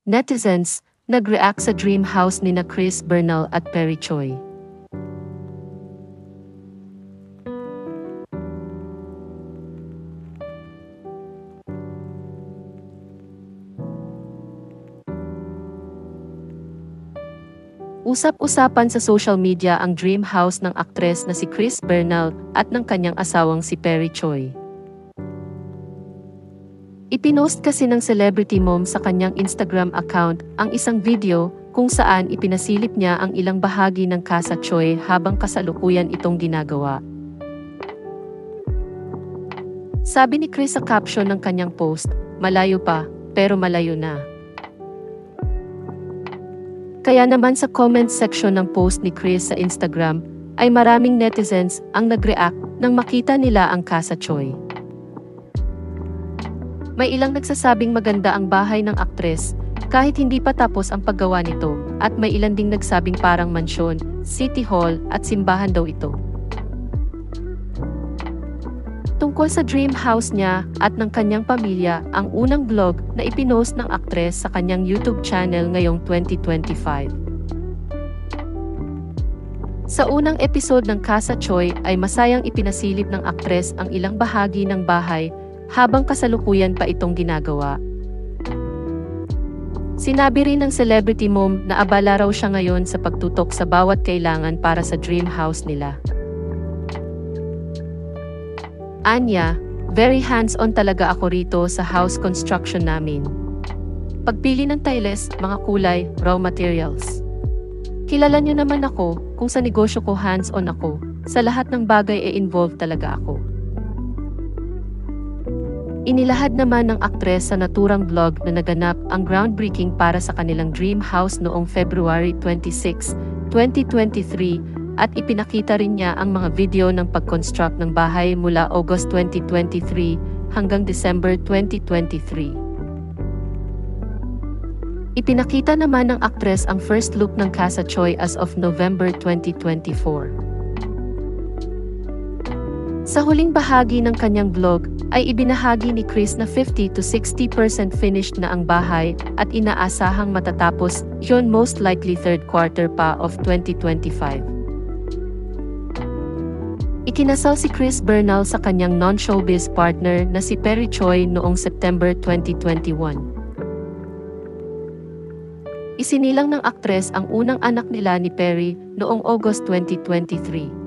Netizens, nag-react sa dream house nina Chris Bernal at Perry Choi. Usap-usapan sa social media ang dream house ng aktres na si Chris Bernal at ng kanyang asawang si Perry Choi. Ipinost kasi ng celebrity mom sa kanyang Instagram account ang isang video kung saan ipinasilip niya ang ilang bahagi ng Casa Choi habang kasalukuyan itong ginagawa. Sabi ni Chris sa caption ng kanyang post, "Malayo pa, pero malayo na." Kaya naman sa comment section ng post ni Chris sa Instagram, ay maraming netizens ang nag-react nang makita nila ang Casa Choi. May ilang nagsasabing maganda ang bahay ng aktres, kahit hindi pa tapos ang paggawa nito, at may ilan ding nagsabing parang mansyon, city hall, at simbahan daw ito. Tungkol sa dream house niya at ng kanyang pamilya, ang unang vlog na ipinost ng aktres sa kanyang YouTube channel ngayong 2025. Sa unang episode ng Casa Choi ay masayang ipinasilip ng aktres ang ilang bahagi ng bahay habang kasalukuyan pa itong ginagawa. Sinabi rin ng celebrity mom na abala raw siya ngayon sa pagtutok sa bawat kailangan para sa dream house nila. Anya, "Very hands-on talaga ako rito sa house construction namin. Pagpili ng tiles, mga kulay, raw materials. Kilala niyo naman ako, kung sa negosyo ko hands-on ako, sa lahat ng bagay involved talaga ako." Inilahad naman ng aktres sa naturang vlog na naganap ang groundbreaking para sa kanilang dream house noong February 26, 2023, at ipinakita rin niya ang mga video ng pag-construct ng bahay mula August 2023 hanggang December 2023. Ipinakita naman ng aktres ang first look ng Casa Choi as of November 2024. Sa huling bahagi ng kanyang vlog, ay ibinahagi ni Chris na 50 to 60% finished na ang bahay at inaasahang matatapos yon most likely third quarter pa of 2025. Ikinasal si Chris Bernal sa kanyang non-showbiz partner na si Perry Choi noong September 2021. Isinilang ng aktres ang unang anak nila ni Perry noong August 2023.